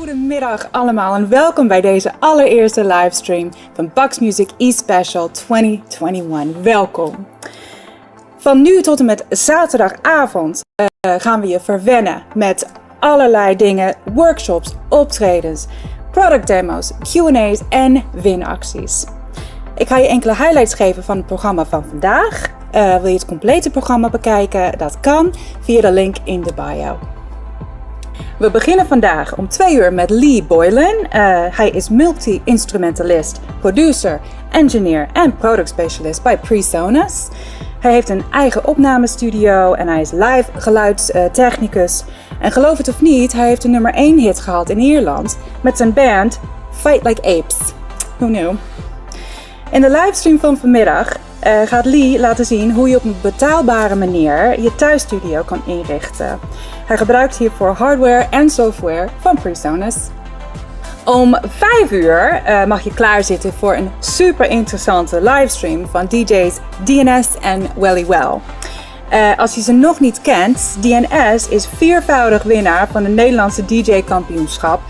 Goedemiddag allemaal en welkom bij deze allereerste livestream van Bax Music E-Special 2021. Welkom. Van nu tot en met zaterdagavond gaan we je verwennen met allerlei dingen, workshops, optredens, product demo's, Q&A's en winacties. Ik ga je enkele highlights geven van het programma van vandaag. Wil je het complete programma bekijken? Dat kan via de link in de bio. We beginnen vandaag om 2 uur met Lee Boylan. Hij is multi-instrumentalist, producer, engineer en product specialist bij Presonus. Hij heeft een eigen opnamestudio en hij is live geluidstechnicus. En geloof het of niet, hij heeft een nummer 1 hit gehad in Ierland met zijn band Fight Like Apes. Who knew? In de livestream van vanmiddag gaat Lee laten zien hoe je op een betaalbare manier je thuisstudio kan inrichten. Hij gebruikt hiervoor hardware en software van Presonus. Om 5 uur mag je klaarzitten voor een super interessante livestream van DJ's DNS en Welly Well. Als je ze nog niet kent, DNS is 4voudig winnaar van de Nederlandse DJ-kampioenschap.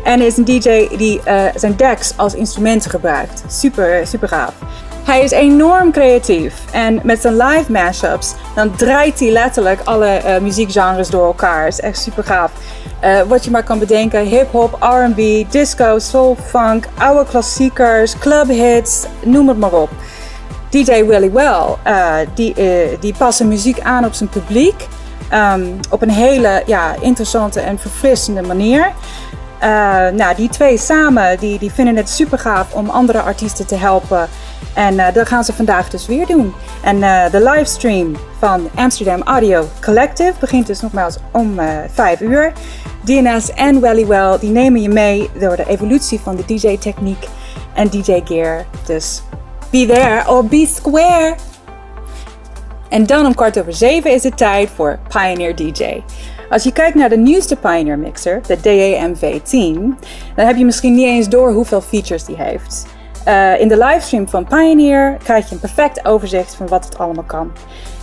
En is een DJ die zijn decks als instrumenten gebruikt. Super, super gaaf. Hij is enorm creatief en met zijn live mashups dan draait hij letterlijk alle muziekgenres door elkaar. Is echt super gaaf. Wat je maar kan bedenken, hip-hop, R&B, disco, soul, funk, oude klassiekers, clubhits, noem het maar op. DJ Willy Well, die past zijn muziek aan op zijn publiek op een hele interessante en verfrissende manier. Die twee samen die vinden het super gaaf om andere artiesten te helpen. En dat gaan ze vandaag dus weer doen. En de livestream van Amsterdam Audio Collective begint dus nogmaals om 5 uur. DNS en Welly Well die nemen je mee door de evolutie van de DJ-techniek en DJ-gear. Dus be there or be square. En dan om 6:15 is het tijd voor Pioneer DJ. Als je kijkt naar de nieuwste Pioneer mixer, de DAMV10, dan heb je misschien niet eens door hoeveel features die heeft. In de livestream van Pioneer krijg je een perfect overzicht van wat het allemaal kan.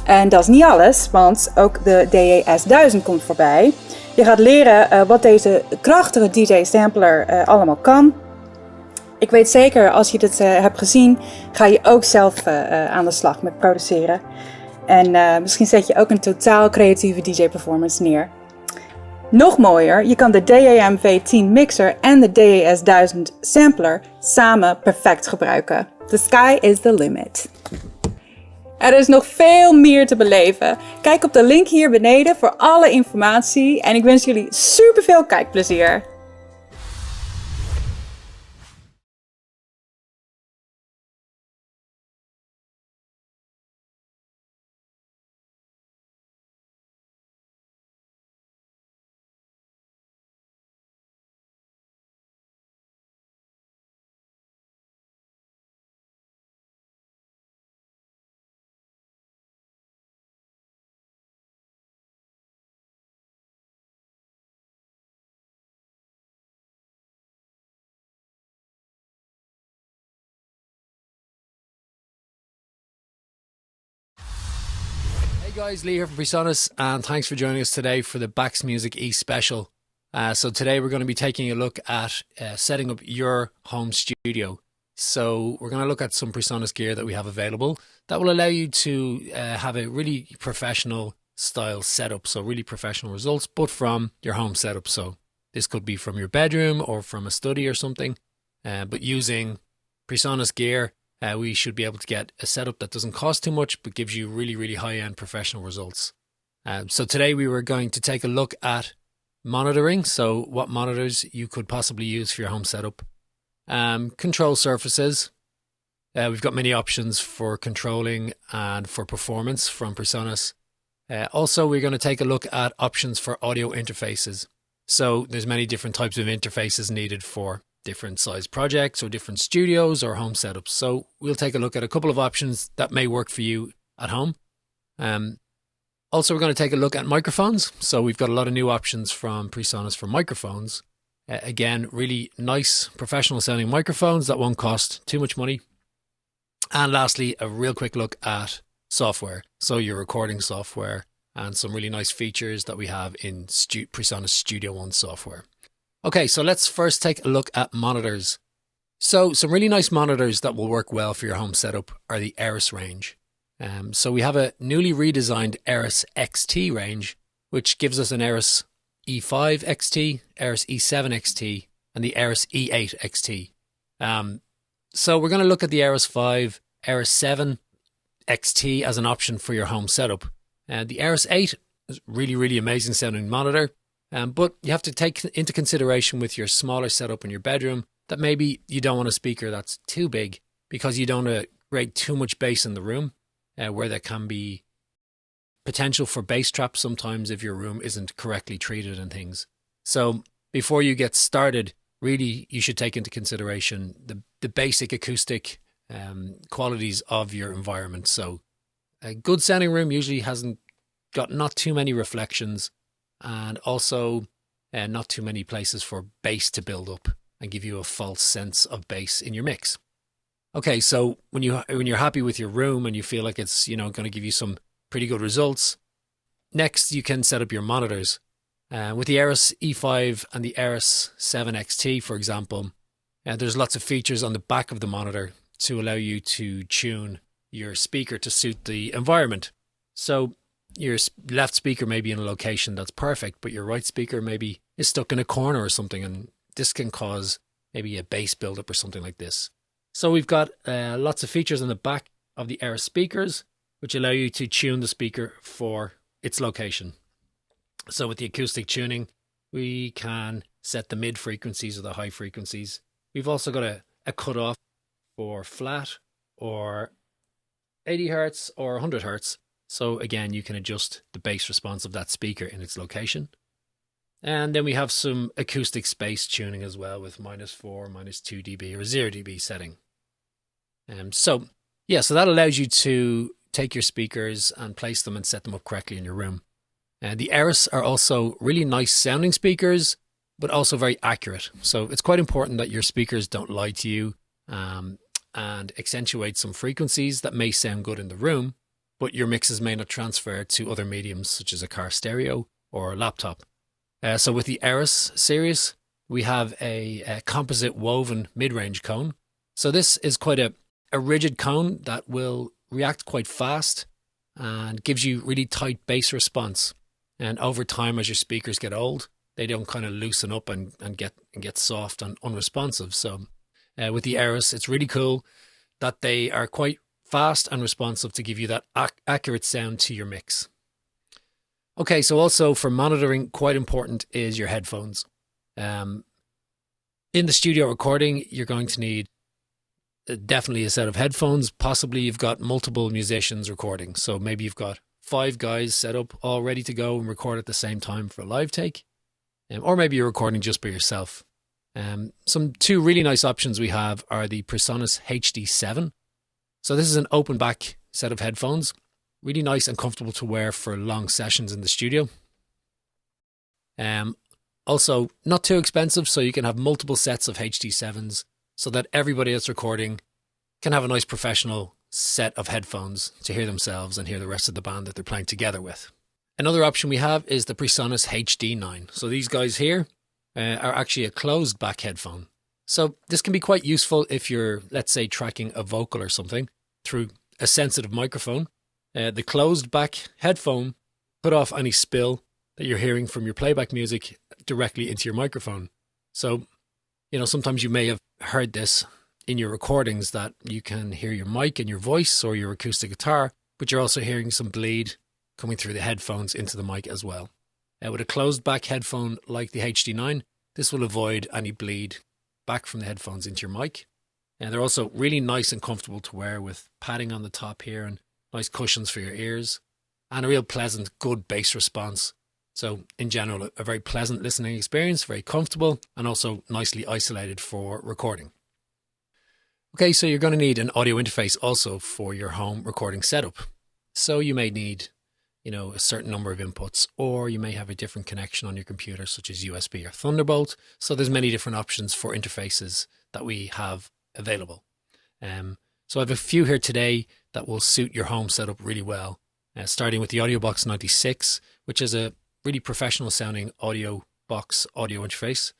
En dat is niet alles, want ook de DAS1000 komt voorbij. Je gaat leren wat deze krachtige DJ-sampler allemaal kan. Ik weet zeker, als je dit hebt gezien, ga je ook zelf aan de slag met produceren. En misschien zet je ook een totaal creatieve DJ-performance neer. Nog mooier, je kan de DAMV10 mixer en de DAS1000 sampler samen perfect gebruiken. The sky is the limit. Er is nog veel meer te beleven. Kijk op de link hier beneden voor alle informatie en ik wens jullie super veel kijkplezier. Hey guys, Lee here from Presonus, and thanks for joining us today for the Bax Music E-Special. So today we're going to be taking a look at setting up your home studio. So we're going to look at some Presonus gear that we have available that will allow you to have a really professional style setup, so really professional results, but from your home setup. So this could be from your bedroom or from a study or something, but using Presonus gear, we should be able to get a setup that doesn't cost too much but gives you really, really high-end professional results. So today we were going to take a look at monitoring, so what monitors you could possibly use for your home setup. Control surfaces. We've got many options for controlling and for performance from Presonus. Also, we're going to take a look at options for audio interfaces. So there's many different types of interfaces needed for different size projects or different studios or home setups. So we'll take a look at a couple of options that may work for you at home. Also, we're going to take a look at microphones. So we've got a lot of new options from Presonus for microphones. Again, really nice professional sounding microphones that won't cost too much money. And lastly, a real quick look at software. So your recording software and some really nice features that we have in Presonus Studio One software. Okay, so let's first take a look at monitors. So some really nice monitors that will work well for your home setup are the Eris range. So we have a newly redesigned Eris XT range, which gives us an Eris E5 XT, Eris E7 XT, and the Eris E8 XT. So we're going to look at the Eris 5, Eris 7 XT as an option for your home setup. The Eris 8 is really amazing sounding monitor, but you have to take into consideration with your smaller setup in your bedroom that maybe you don't want a speaker that's too big because you don't want to create too much bass in the room, where there can be potential for bass traps sometimes if your room isn't correctly treated and things. So before you get started, really you should take into consideration the basic acoustic qualities of your environment. So a good sounding room usually hasn't got not too many reflections, and also not too many places for bass to build up and give you a false sense of bass in your mix. Okay, so when you're happy with your room and you feel like it's going to give you some pretty good results, next you can set up your monitors. With the Eris E5 and the Eris 7 XT, for example, there's lots of features on the back of the monitor to allow you to tune your speaker to suit the environment. So your left speaker may be in a location that's perfect, but your right speaker maybe is stuck in a corner or something, and this can cause maybe a bass buildup or something like this. So we've got lots of features on the back of the Eris speakers, which allow you to tune the speaker for its location. So with the acoustic tuning, we can set the mid frequencies or the high frequencies. We've also got a cutoff for flat or 80 hertz or 100 hertz. So again, you can adjust the bass response of that speaker in its location. And then we have some acoustic space tuning as well with -4, -2 dB or 0 dB setting. So that allows you to take your speakers and place them and set them up correctly in your room. The Eris are also really nice sounding speakers, but also very accurate. So it's quite important that your speakers don't lie to you and accentuate some frequencies that may sound good in the room, but your mixes may not transfer to other mediums such as a car stereo or a laptop. So with the Eris series, we have a composite woven mid-range cone. So this is quite a rigid cone that will react quite fast and gives you really tight bass response. And over time, as your speakers get old, they don't kind of loosen up and get soft and unresponsive. So with the Eris, it's really cool that they are quite fast and responsive to give you that accurate sound to your mix. Okay, so also for monitoring, quite important is your headphones. In the studio recording, you're going to need definitely a set of headphones. Possibly you've got multiple musicians recording. So maybe you've got 5 guys set up all ready to go and record at the same time for a live take. Or maybe you're recording just by yourself. Some 2 really nice options we have are the Presonus HD7. So this is an open back set of headphones. Really nice and comfortable to wear for long sessions in the studio. Also, not too expensive, so you can have multiple sets of HD7s so that everybody that's recording can have a nice professional set of headphones to hear themselves and hear the rest of the band that they're playing together with. Another option we have is the Presonus HD9. So these guys here are actually a closed back headphone. So this can be quite useful if you're, let's say, tracking a vocal or something through a sensitive microphone. The closed back headphone cut off any spill that you're hearing from your playback music directly into your microphone. So, sometimes you may have heard this in your recordings that you can hear your mic and your voice or your acoustic guitar, but you're also hearing some bleed coming through the headphones into the mic as well. With a closed back headphone like the HD9, this will avoid any bleed back from the headphones into your mic. And they're also really nice and comfortable to wear with padding on the top here and nice cushions for your ears and a real pleasant, good bass response. So in general, a very pleasant listening experience, very comfortable and also nicely isolated for recording. Okay, so you're going to need an audio interface also for your home recording setup. So you may need, a certain number of inputs, or you may have a different connection on your computer, such as USB or Thunderbolt. So there's many different options for interfaces that we have available. So I have a few here today that will suit your home setup really well. Starting with the AudioBox 96, which is a really professional sounding audio box audio interface.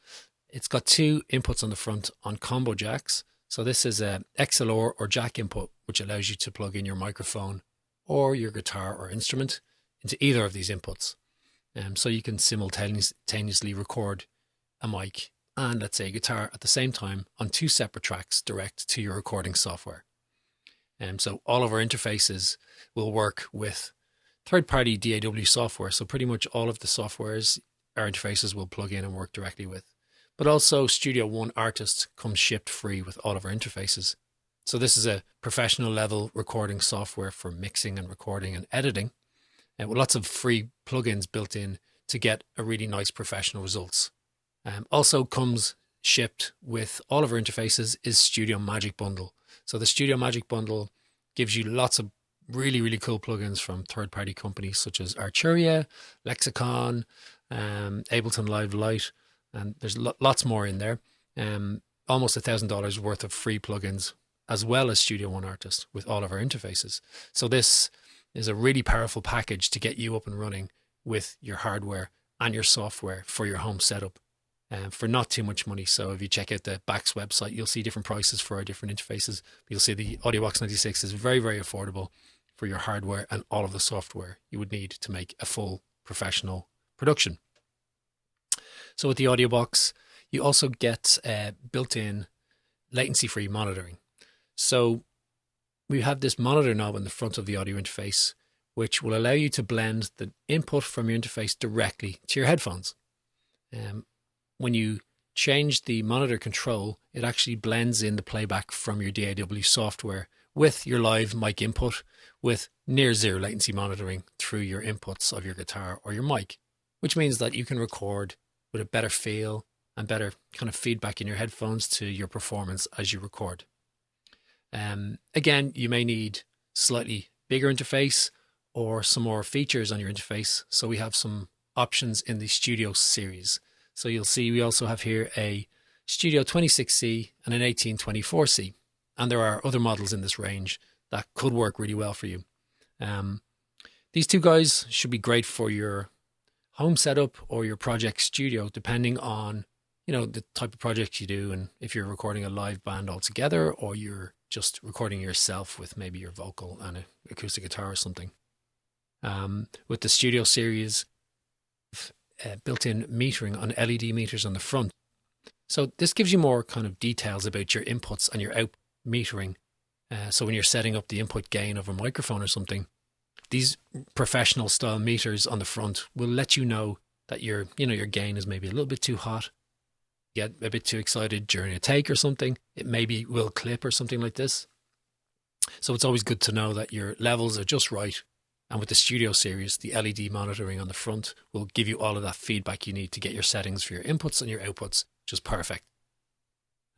It's got two inputs on the front on combo jacks. So this is a XLR or jack input, which allows you to plug in your microphone or your guitar or instrument into either of these inputs. So you can simultaneously record a mic and, let's say, a guitar at the same time on two separate tracks direct to your recording software. So all of our interfaces will work with third-party DAW software. So pretty much all of the softwares our interfaces will plug in and work directly with. But also Studio One Artist comes shipped free with all of our interfaces. So this is a professional level recording software for mixing and recording and editing, with lots of free plugins built in to get a really nice professional results. Also comes shipped with all of our interfaces is Studio Magic Bundle. So the Studio Magic Bundle gives you lots of really, really cool plugins from third-party companies such as Arturia, Lexicon, Ableton Live Lite, and there's lots more in there. Almost $1,000 worth of free plugins, as well as Studio One Artist with all of our interfaces. So this is a really powerful package to get you up and running with your hardware and your software for your home setup for not too much money. So if you check out the Bax website, you'll see different prices for our different interfaces. You'll see the AudioBox 96 is very, very affordable for your hardware and all of the software you would need to make a full professional production. So with the AudioBox, you also get built-in latency-free monitoring. So we have this monitor knob in the front of the audio interface, which will allow you to blend the input from your interface directly to your headphones. When you change the monitor control, it actually blends in the playback from your DAW software with your live mic input with near zero latency monitoring through your inputs of your guitar or your mic, which means that you can record with a better feel and better kind of feedback in your headphones to your performance as you record. Again, you may need slightly bigger interface or some more features on your interface. So we have some options in the Studio series. So you'll see we also have here a Studio 26C and an 1824C. And there are other models in this range that could work really well for you. These two guys should be great for your home setup or your project studio, depending on, the type of project you do, and if you're recording a live band altogether or you're just recording yourself with maybe your vocal and an acoustic guitar or something. With the Studio series, built-in metering on LED meters on the front. So this gives you more kind of details about your inputs and your output metering. So when you're setting up the input gain of a microphone or something, these professional style meters on the front will let you know that your gain is maybe a little bit too hot. Get a bit too excited during a take or something, it maybe will clip or something like this. So it's always good to know that your levels are just right. And with the Studio series, the LED monitoring on the front will give you all of that feedback you need to get your settings for your inputs and your outputs just perfect.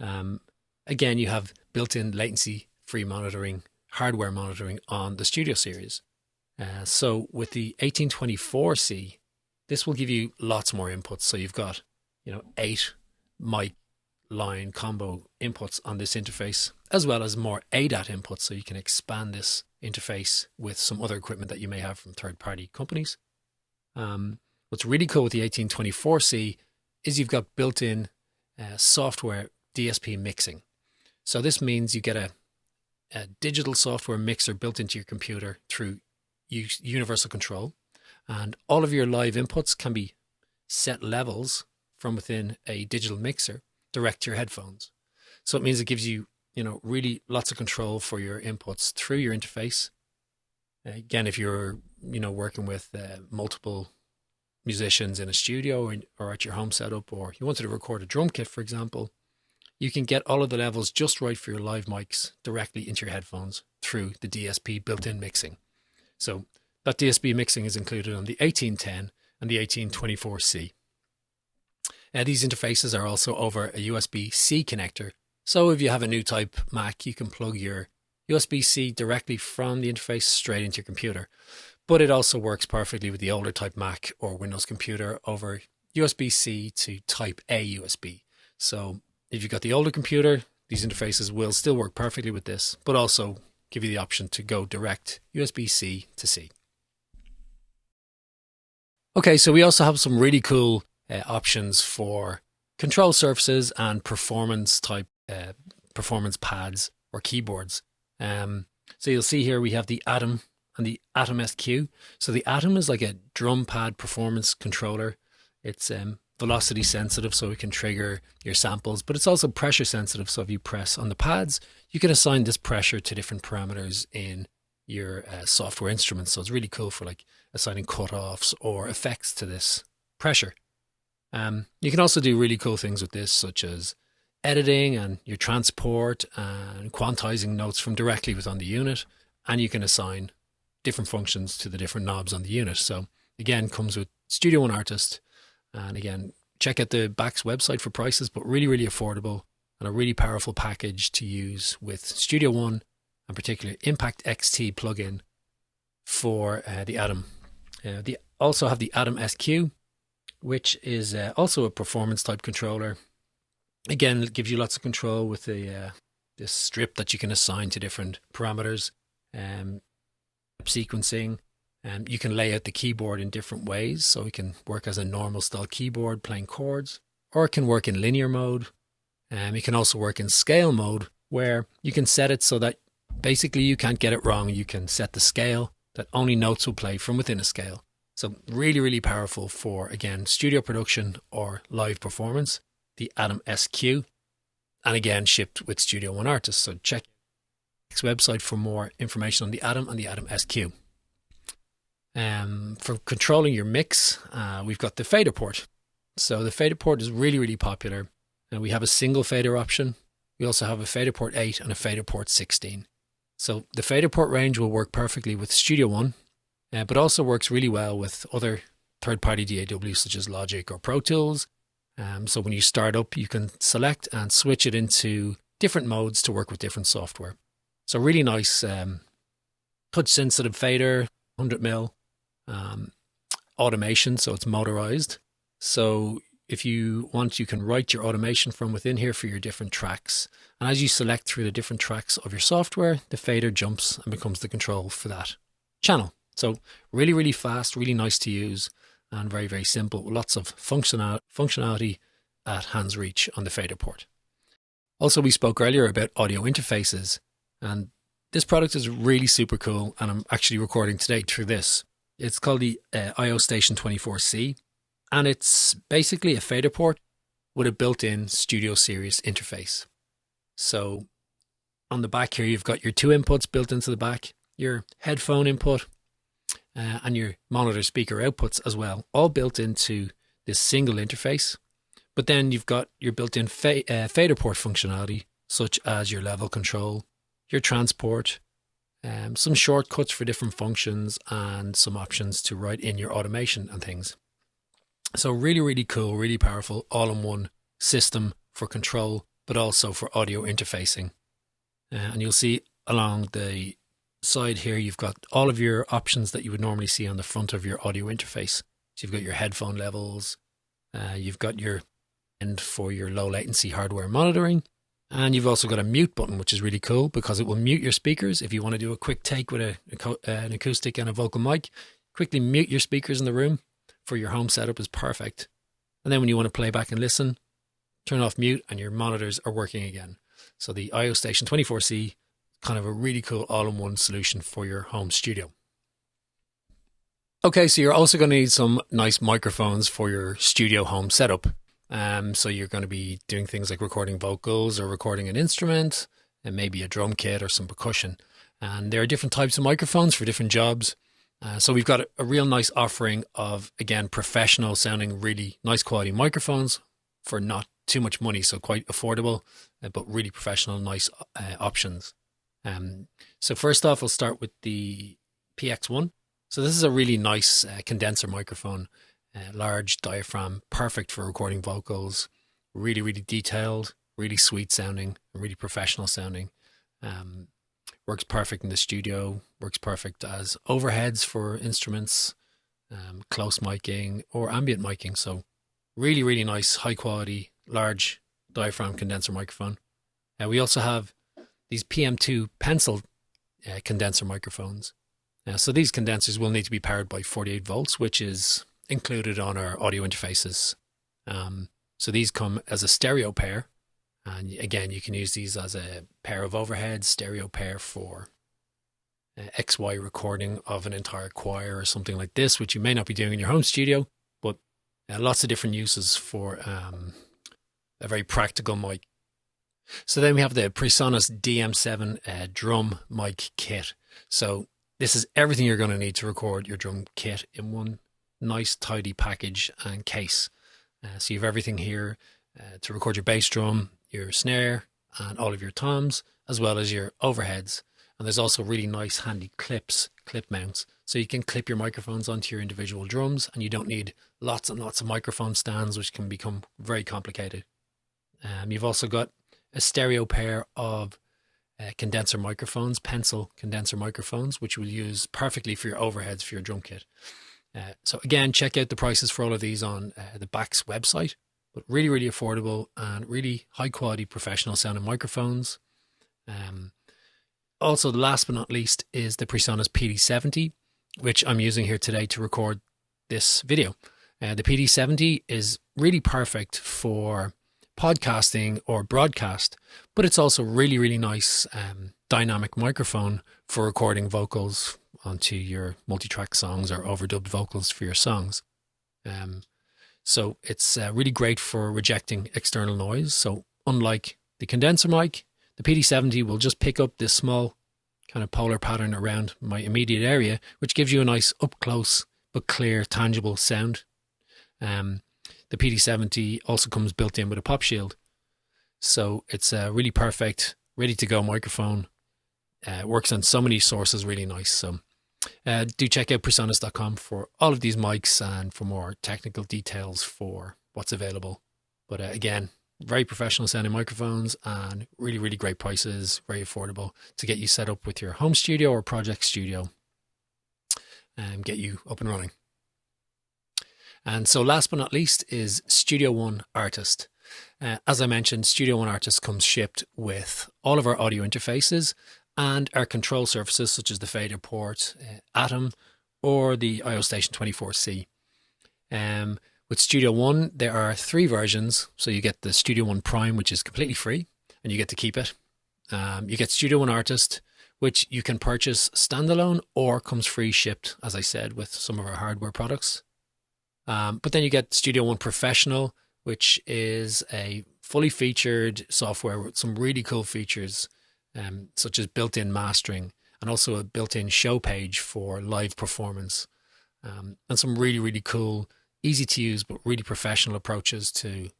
Again, you have built-in latency-free monitoring, hardware monitoring on the Studio series. So with the 1824C, this will give you lots more inputs. So you've got, 8 mic line combo inputs on this interface, as well as more ADAT inputs, so you can expand this interface with some other equipment that you may have from third-party companies. What's really cool with the 1824C is you've got built-in software DSP mixing. So this means you get a digital software mixer built into your computer through universal control, and all of your live inputs can be set levels from within a digital mixer direct to your headphones. So it means it gives you, really lots of control for your inputs through your interface. Again, if you're, working with multiple musicians in a studio or at your home setup, or you wanted to record a drum kit, for example, you can get all of the levels just right for your live mics directly into your headphones through the DSP built-in mixing. So that DSP mixing is included on the 1810 and the 1824C. These interfaces are also over a USB-C connector. So if you have a new type Mac, you can plug your USB-C directly from the interface straight into your computer. But it also works perfectly with the older type Mac or Windows computer over USB-C to type A USB. So if you've got the older computer, these interfaces will still work perfectly with this, but also give you the option to go direct USB-C to C. Okay, so we also have some really cool options for control surfaces and performance type performance pads or keyboards. So you'll see here we have the Atom and the Atom SQ. So the Atom is like a drum pad performance controller. It's velocity sensitive, so it can trigger your samples, but it's also pressure sensitive. So if you press on the pads, you can assign this pressure to different parameters in your software instruments. So it's really cool for like assigning cutoffs or effects to this pressure. You can also do really cool things with this, such as editing and your transport and quantizing notes from directly within the unit. And you can assign different functions to the different knobs on the unit. So again, comes with Studio One Artist. And again, check out the Bax website for prices, but really, really affordable and a really powerful package to use with Studio One, and particularly Impact XT plugin for the Atom. They also have the Atom SQ, which is also a performance type controller. Again, it gives you lots of control with the this strip that you can assign to different parameters, sequencing. You can lay out the keyboard in different ways, so it can work as a normal style keyboard playing chords, or it can work in linear mode. It can also work in scale mode, where you can set it so that basically you can't get it wrong. You can set the scale that only notes will play from within a scale. So really, really powerful for, again, studio production or live performance, the Atom SQ, and again, shipped with Studio One Artist. So check the website for more information on the Atom and the Atom SQ. For controlling your mix, we've got the fader port. So the fader port is really, really popular. And we have a single fader option. We also have a fader port 8 and a fader port 16. So the fader port range will work perfectly with Studio One, but also works really well with other third-party DAWs such as Logic or Pro Tools. So when you start up, you can select and switch it into different modes to work with different software. So really nice touch-sensitive fader, 100mm automation, so it's motorized. So if you want, you can write your automation from within here for your different tracks. And as you select through the different tracks of your software, the fader jumps and becomes the control for that channel. So really, really fast, really nice to use, and very, very simple. Lots of functionality at hand's reach on the fader port. Also, we spoke earlier about audio interfaces, and this product is really super cool, and I'm actually recording today through this. It's called the IO Station 24C. And it's basically a fader port with a built-in Studio Series interface. So on the back here, you've got your two inputs built into the back, your headphone input, and your monitor speaker outputs as well, all built into this single interface. But then you've got your built-in fader port functionality, such as your level control, your transport, some shortcuts for different functions, and some options to write in your automation and things. So really, really cool, really powerful, all-in-one system for control, but also for audio interfacing. And you'll see along the side here, you've got all of your options that you would normally see on the front of your audio interface. So you've got your headphone levels, you've got your end for your low latency hardware monitoring, and you've also got a mute button, which is really cool because it will mute your speakers. If you want to do a quick take with an acoustic and a vocal mic, quickly mute your speakers in the room. For your home setup is perfect. And then when you want to play back and listen, turn off mute and your monitors are working again. So the IO Station 24C, kind of a really cool all-in-one solution for your home studio. Okay, so you're also going to need some nice microphones for your studio home setup. So you're going to be doing things like recording vocals or recording an instrument and maybe a drum kit or some percussion. And there are different types of microphones for different jobs. So we've got a real nice offering of, again, professional sounding, really nice quality microphones for not too much money. So quite affordable, but really professional, nice options. So first off, we'll start with the PX1. So this is a really nice condenser microphone, large diaphragm, perfect for recording vocals, really, really detailed, really sweet sounding, really professional sounding. Works perfect in the studio, works perfect as overheads for instruments, close miking or ambient miking. So really, really nice, high quality, large diaphragm condenser microphone. We also have these PM2 pencil condenser microphones. So these condensers will need to be powered by 48 volts, which is included on our audio interfaces. So these come as a stereo pair. And again, you can use these as a pair of overheads, stereo pair for XY recording of an entire choir or something like this, which you may not be doing in your home studio, but lots of different uses for a very practical mic. So then we have the Presonus DM7 drum mic kit. So this is everything you're going to need to record your drum kit in one nice tidy package and case. So you have everything here to record your bass drum, your snare and all of your toms, as well as your overheads. And there's also really nice handy clip mounts. So you can clip your microphones onto your individual drums, and you don't need lots and lots of microphone stands, which can become very complicated. You've also got a stereo pair of condenser microphones, pencil condenser microphones, which we'll use perfectly for your overheads for your drum kit. So again, check out the prices for all of these on the Bax website. But really, really affordable and really high quality professional sounding microphones. Also, last but not least is the Presonus PD70, which I'm using here today to record this video. The PD70 is really perfect for podcasting or broadcast, but it's also really, really nice dynamic microphone for recording vocals onto your multi-track songs or overdubbed vocals for your songs. So it's really great for rejecting external noise. So unlike the condenser mic, the PD70 will just pick up this small kind of polar pattern around my immediate area, which gives you a nice up close but clear, tangible sound. The PD70 also comes built in with a pop shield. So it's a really perfect, ready to go microphone. Works on so many sources, really nice. So do check out Presonus.com for all of these mics and for more technical details for what's available. But again, very professional sounding microphones and really, really great prices, very affordable to get you set up with your home studio or project studio and get you up and running. And so last but not least is Studio One Artist. As I mentioned, Studio One Artist comes shipped with all of our audio interfaces and our control surfaces such as the fader port, Atom, or the IO Station 24C. With Studio One, there are 3 versions. So you get the Studio One Prime, which is completely free, and you get to keep it. You get Studio One Artist, which you can purchase standalone or comes free shipped, as I said, with some of our hardware products. But then you get Studio One Professional, which is a fully featured software with some really cool features, such as built-in mastering and also a built-in show page for live performance, and some really, really cool, easy to use, but really professional approaches to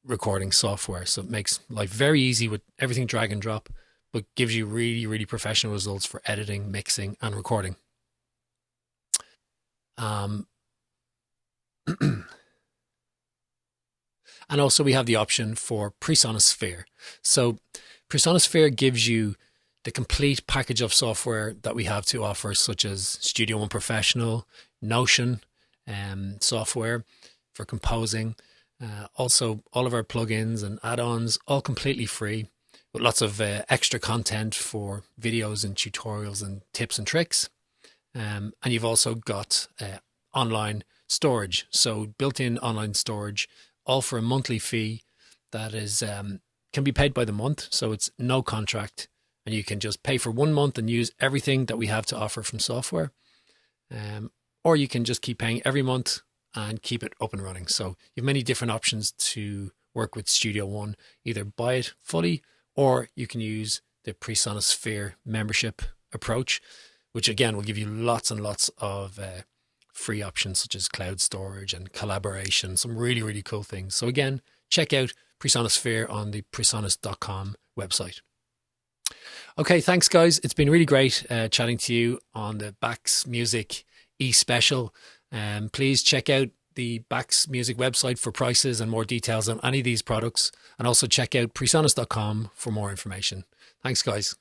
recording software. So it makes life very easy with everything drag and drop, but gives you really, really professional results for editing, mixing, and recording. And also we have the option for Presonus Sphere. So Presonus Sphere gives you the complete package of software that we have to offer, such as Studio One Professional, Notion, software for composing. Also all of our plugins and add-ons, all completely free, with lots of extra content for videos and tutorials and tips and tricks. And you've also got online storage. So built-in online storage, all for a monthly fee that is can be paid by the month. So it's no contract, and you can just pay for 1 month and use everything that we have to offer from software. Or you can just keep paying every month and keep it up and running. So you have many different options to work with Studio One. Either buy it fully, or you can use the Presonus Sphere membership approach, which again will give you lots and lots of free options such as cloud storage and collaboration, some really, really cool things. So again, check out Presonus Sphere on the presonus.com website. Okay, thanks guys. It's been really great chatting to you on the Bax Music e-special. Please check out the Bax Music website for prices and more details on any of these products, and also check out presonus.com for more information. Thanks guys.